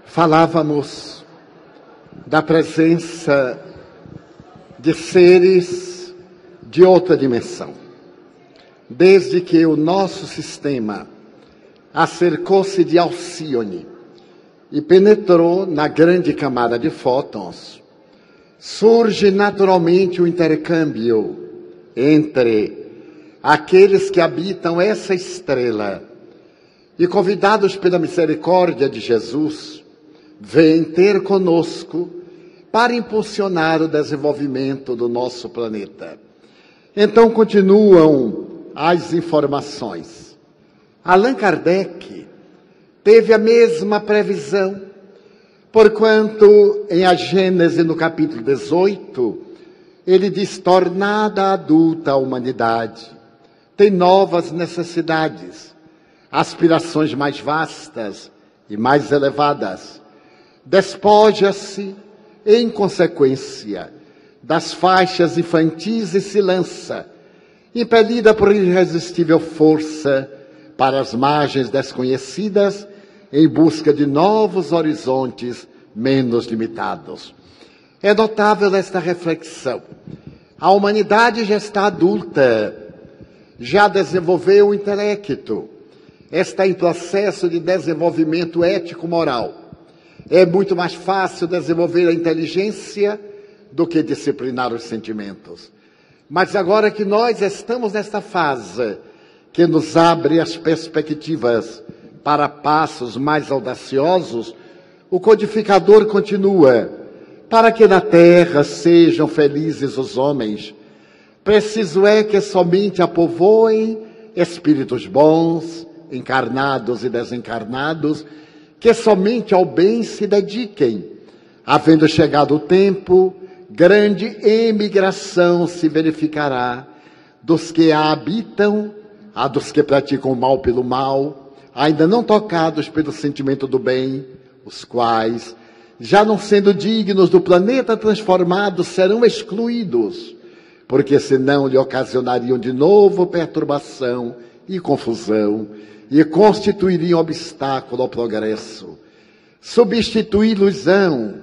falávamos da presença de seres de outra dimensão. Desde que o nosso sistema acercou-se de Alcíone e penetrou na grande camada de fótons, surge naturalmente o intercâmbio entre aqueles que habitam essa estrela e, convidados pela misericórdia de Jesus, vêm ter conosco para impulsionar o desenvolvimento do nosso planeta. Então continuam as informações. Allan Kardec teve a mesma previsão, porquanto em A Gênese, no capítulo 18, ele diz: tornada adulta a humanidade, tem novas necessidades, aspirações mais vastas e mais elevadas. Despoja-se, em consequência, das faixas infantis e se lança, impelida por irresistível força, para as margens desconhecidas, em busca de novos horizontes menos limitados. É notável esta reflexão. A humanidade já está adulta, já desenvolveu o intelecto, está em processo de desenvolvimento ético-moral. É muito mais fácil desenvolver a inteligência do que disciplinar os sentimentos. Mas agora que nós estamos nesta fase que nos abre as perspectivas para passos mais audaciosos, o codificador continua: para que na terra sejam felizes os homens, preciso é que somente a povoem espíritos bons, encarnados e desencarnados, que somente ao bem se dediquem. Havendo chegado o tempo, grande emigração se verificará dos que a habitam, a dos que praticam o mal pelo mal, ainda não tocados pelo sentimento do bem, os quais, já não sendo dignos do planeta transformado, serão excluídos, porque senão lhe ocasionariam de novo perturbação e confusão, e constituiriam obstáculo ao progresso. Substituí-los-ão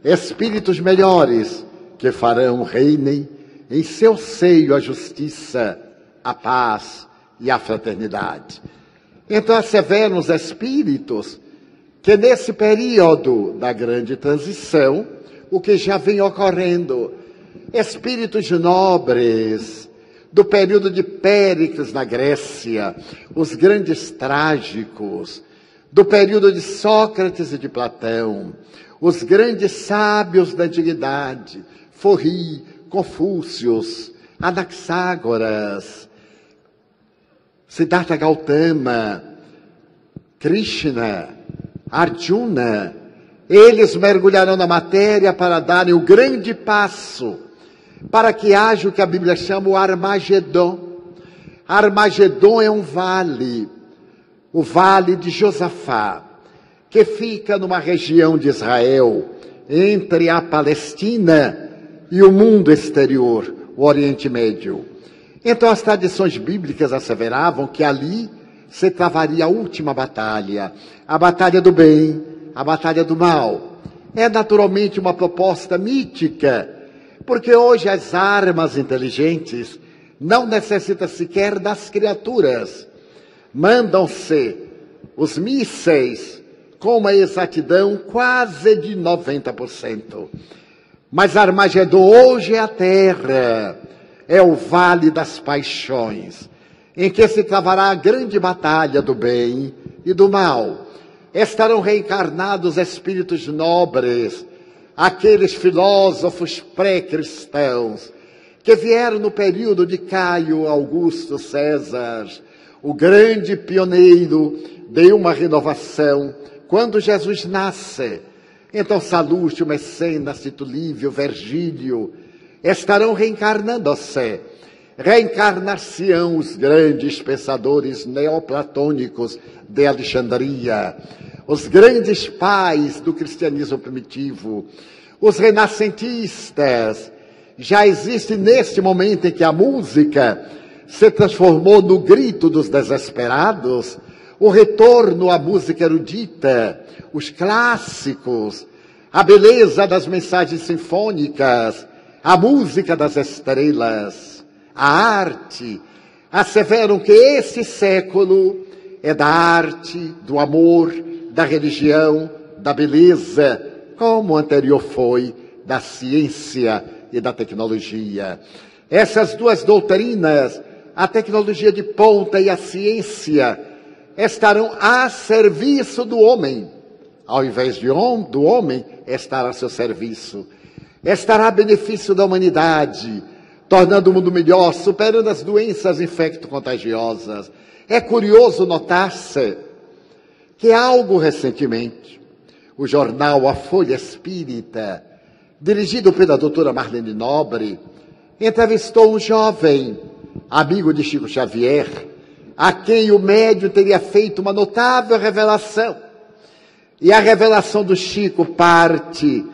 espíritos melhores, que farão reinem em seu seio a justiça, a paz e a fraternidade. Então asseveram os espíritos que nesse período da grande transição, o que já vem ocorrendo, espíritos nobres, do período de Péricles na Grécia, os grandes trágicos, do período de Sócrates e de Platão, os grandes sábios da antiguidade, Forri, Confúcios, Anaxágoras, Siddhartha Gautama, Krishna, Arjuna, eles mergulharão na matéria para darem o grande passo para que haja o que a Bíblia chama o Armagedon. Armagedon é um vale, o vale de Josafá, que fica numa região de Israel, entre a Palestina e o mundo exterior, o Oriente Médio. Então as tradições bíblicas asseveravam que ali se travaria a última batalha, a batalha do bem, a batalha do mal. É naturalmente uma proposta mítica, porque hoje as armas inteligentes não necessitam sequer das criaturas. Mandam-se os mísseis com uma exatidão quase de 90%. Mas Armagedon hoje é a terra, é o vale das paixões, em que se travará a grande batalha do bem e do mal. Estarão reencarnados espíritos nobres, aqueles filósofos pré-cristãos, que vieram no período de Caio Augusto César, o grande pioneiro de uma renovação, quando Jesus nasce. Então Salúcio, Mecenas, Tito Livio, Virgílio, estarão reencarnando-se. Reencarnar-se-ão os grandes pensadores neoplatônicos de Alexandria, os grandes pais do cristianismo primitivo, os renascentistas. Já existe neste momento em que a música se transformou no grito dos desesperados, o retorno à música erudita, os clássicos, a beleza das mensagens sinfônicas, a música das estrelas, a arte, asseveram que esse século é da arte, do amor, da religião, da beleza, como o anterior foi da ciência e da tecnologia. Essas duas doutrinas, a tecnologia de ponta e a ciência, estarão a serviço do homem, ao invés do homem estar a seu serviço. Estará a benefício da humanidade, tornando o mundo melhor, superando as doenças infecto-contagiosas. É curioso notar-se que algo recentemente, o jornal A Folha Espírita, dirigido pela doutora Marlene Nobre, entrevistou um jovem, amigo de Chico Xavier, a quem o médium teria feito uma notável revelação. E a revelação do Chico parte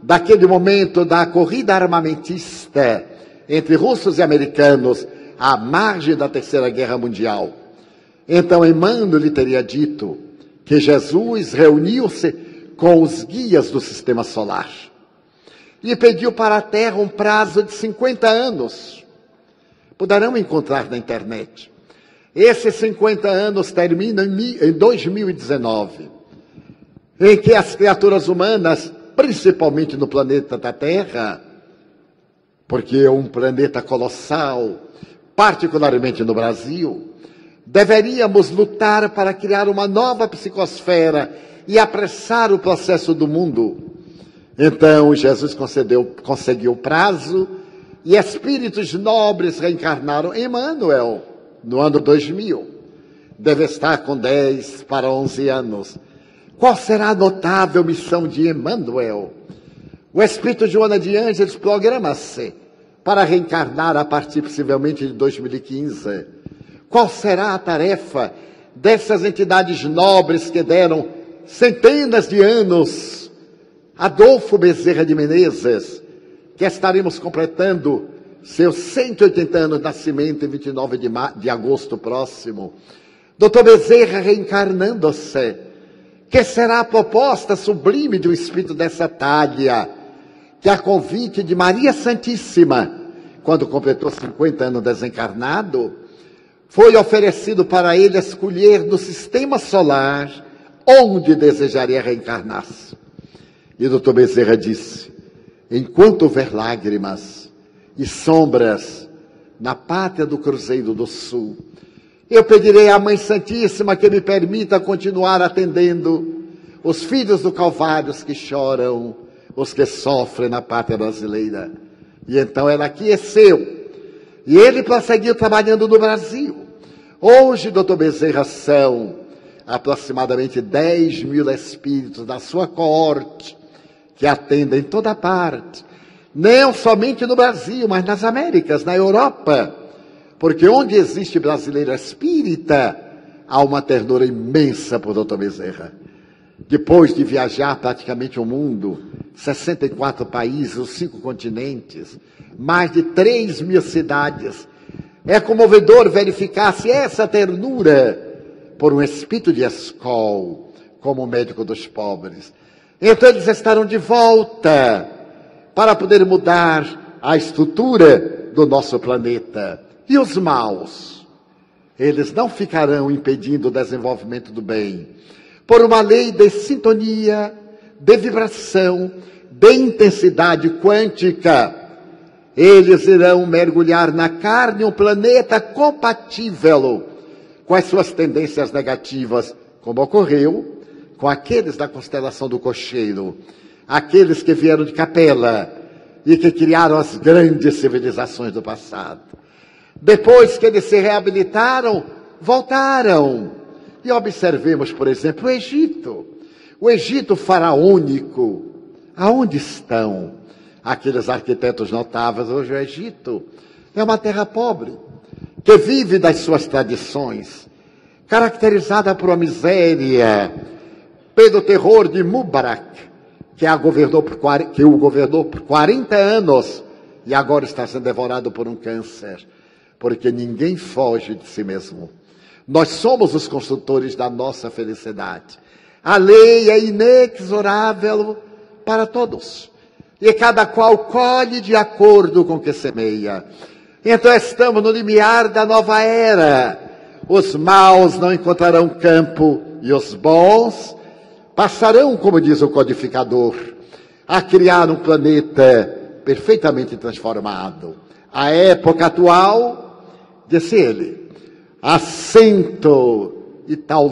daquele momento da corrida armamentista entre russos e americanos à margem da Terceira Guerra Mundial. Então Emmanuel lhe teria dito que Jesus reuniu-se com os guias do sistema solar e pediu para a Terra um prazo de 50 anos. Poderão encontrar na internet. Esses 50 anos terminam em 2019, em que as criaturas humanas, principalmente no planeta da Terra, porque é um planeta colossal, particularmente no Brasil, deveríamos lutar para criar uma nova psicosfera e apressar o processo do mundo. Então, Jesus conseguiu o prazo e espíritos nobres reencarnaram. Emmanuel, no ano 2000, deve estar com 10 para 11 anos. Qual será a notável missão de Emmanuel? O espírito Joana de Ângeles programa-se para reencarnar a partir possivelmente de 2015. Qual será a tarefa dessas entidades nobres que deram centenas de anos? Adolfo Bezerra de Menezes, que estaremos completando seus 180 anos de nascimento em 29 de agosto próximo. Dr. Bezerra reencarnando-se. Que será a proposta sublime de um espírito dessa talha, que a convite de Maria Santíssima, quando completou 50 anos desencarnado, foi oferecido para ele escolher no sistema solar onde desejaria reencarnar-se. E o Dr. Bezerra disse: enquanto houver lágrimas e sombras na pátria do Cruzeiro do Sul, eu pedirei à Mãe Santíssima que me permita continuar atendendo os filhos do Calvário que choram, os que sofrem na pátria brasileira. E então ela aqueceu. E ele prosseguiu trabalhando no Brasil. Hoje, Dr. Bezerra, são aproximadamente 10 mil espíritos da sua coorte que atendem em toda parte. Não somente no Brasil, mas nas Américas, na Europa. Porque onde existe brasileiro espírita, há uma ternura imensa por Dr. Bezerra. Depois de viajar praticamente o mundo, 64 países, os 5 continentes, mais de 3 mil cidades, é comovedor verificar se essa ternura por um espírito de escol, como médico dos pobres. Então eles estarão de volta para poder mudar a estrutura do nosso planeta. E os maus? Eles não ficarão impedindo o desenvolvimento do bem. Por uma lei de sintonia, de vibração, de intensidade quântica, eles irão mergulhar na carne um planeta compatível com as suas tendências negativas, como ocorreu com aqueles da constelação do Cocheiro, aqueles que vieram de Capela e que criaram as grandes civilizações do passado. Depois que eles se reabilitaram, voltaram. E observemos, por exemplo, o Egito. O Egito faraônico. Aonde estão aqueles arquitetos notáveis? Hoje o Egito é uma terra pobre, que vive das suas tradições, caracterizada por uma miséria, pelo terror de Mubarak, que o governou por 40 anos e agora está sendo devorado por um câncer. Porque ninguém foge de si mesmo. Nós somos os construtores da nossa felicidade. A lei é inexorável para todos. E cada qual colhe de acordo com o que semeia. Então estamos no limiar da nova era. Os maus não encontrarão campo e os bons passarão, como diz o codificador, a criar um planeta perfeitamente transformado. A época atual, disse ele, há 100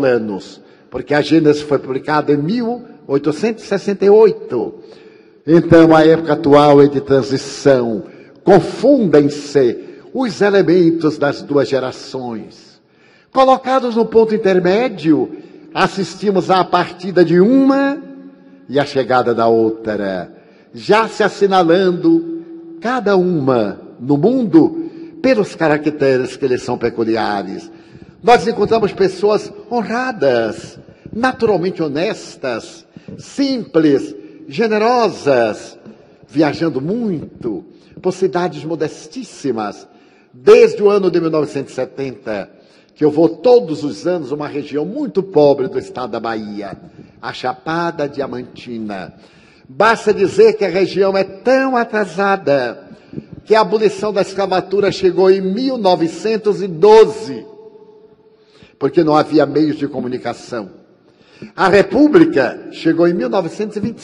anos, porque a Gênesis foi publicada em 1868. Então, a época atual é de transição. Confundem-se os elementos das duas gerações. Colocados no ponto intermédio, assistimos à partida de uma e à chegada da outra, já se assinalando cada uma no mundo pelos caracteres que lhes são peculiares. Nós encontramos pessoas honradas, naturalmente honestas, simples, generosas, viajando muito por cidades modestíssimas. Desde o ano de 1970, que eu vou todos os anos a uma região muito pobre do estado da Bahia, a Chapada Diamantina. Basta dizer que a região é tão atrasada que a abolição da escravatura chegou em 1912, porque não havia meios de comunicação. A República chegou em 1925.